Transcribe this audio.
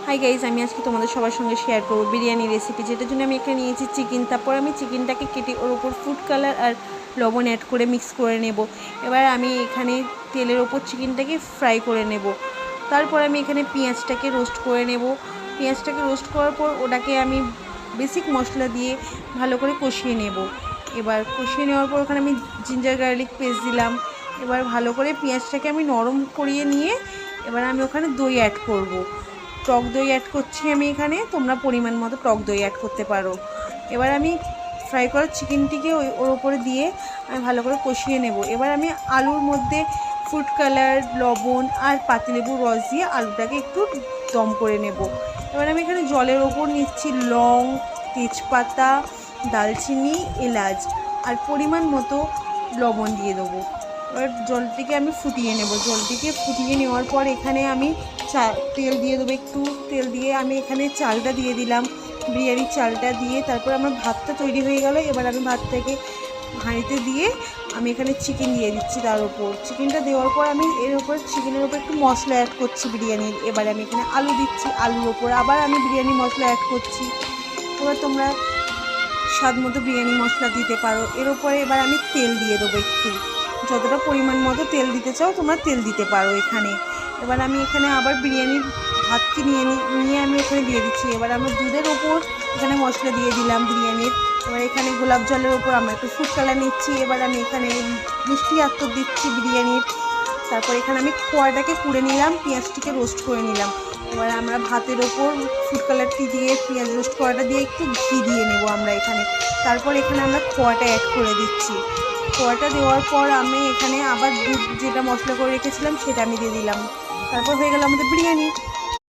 Hi guys, আমি আজকে তোমাদের সবার সঙ্গে শেয়ার করবো বিরিয়ানি রেসিপি, যেটার জন্য আমি এখানে নিয়েছি চিকেন। তারপর আমি চিকেনটাকে কেটে ওর ওপর ফুড কালার আর লবণ অ্যাড করে মিক্স করে নেব। এবার আমি এখানে তেলের ওপর চিকেনটাকে ফ্রাই করে নেব। তারপর আমি এখানে পেঁয়াজটাকে রোস্ট করে নেব। পেঁয়াজটাকে রোস্ট করার পর ওটাকে আমি বেসিক মশলা দিয়ে ভালো করে কষিয়ে নেব। এবার কষিয়ে নেওয়ার পর ওখানে আমি জিঞ্জার গার্লিক পেস্ট দিলাম। এবার ভালো করে পেঁয়াজটাকে আমি নরম করিয়ে নিয়ে এবার আমি ওখানে দই অ্যাড করব। টক দই অ্যাড করছি আমি এখানে, তোমরা পরিমাণ মতো টক দই অ্যাড করতে পারো। এবার আমি ফ্রাই করা চিকেনটিকে ওর ওপরে দিয়ে আমি ভালো করে কষিয়ে নেব। এবার আমি আলুর মধ্যে ফুড কালার, লবণ আর পাতিলেবুর রস দিয়ে আলুটাকে একটু দম করে নেব। এবার আমি এখানে জলের ওপর নিচ্ছি লং, তেজপাতা, দালচিনি, এলাচ আর পরিমাণ মতো লবণ দিয়ে দেবো। এবার জলটিকে আমি ফুটিয়ে নেব। জলটিকে ফুটিয়ে নেওয়ার পর এখানে আমি তেল দিয়ে দেবো। একটু তেল দিয়ে আমি এখানে চালটা দিয়ে দিলাম, বিরিয়ানির চালটা দিয়ে। তারপর আমার ভাতটা তৈরি হয়ে গেল। এবার আমি ভাতটাকে হাঁড়িতে দিয়ে আমি এখানে চিকেন দিয়ে দিচ্ছি তার উপর। চিকেনটা দেওয়ার পর আমি এর উপর চিকেনের উপর একটু মশলা অ্যাড করছি বিরিয়ানির। এবার আমি এখানে আলু দিচ্ছি, আলুর ওপর আবার আমি বিরিয়ানি মশলা অ্যাড করছি। এবার তোমরা স্বাদ মতো বিরিয়ানি মশলা দিতে পারো। এর উপরে এবার আমি তেল দিয়ে দেবো একটু, যতটা পরিমাণ মতো তেল দিতে চাও তোমরা তেল দিতে পারো এখানে। এবার আমি এখানে আবার বিরিয়ানির ভাতটি নিয়ে আমি এখানে দিয়ে দিচ্ছি। এবার আমরা দুধের ওপর এখানে মশলা দিয়ে দিলাম বিরিয়ানির। এবার এখানে গোলাপ জলের ওপর আমরা একটু ফুড কালার নিচ্ছি। এবার আমি এখানে মিষ্টি আতর দিচ্ছি বিরিয়ানির। তারপর এখানে আমি খোয়াটাকে কুড়ে নিলাম, পেঁয়াজটিকে রোস্ট করে নিলাম। এবার আমরা ভাতের ওপর ফুড কালারটি দিয়ে পেঁয়াজ রোস্ট করাটা দিয়ে একটু ঘি দিয়ে নেব আমরা এখানে। তারপর এখানে আমরা খোয়াটা অ্যাড করে দিচ্ছি। খোয়াটা দেওয়ার পর আমি এখানে আবার দুধ যেটা মশলা করে রেখেছিলাম সেটা আমি দিয়ে দিলাম। তারপর হয়ে গেল আমাদের বিরিয়ানি।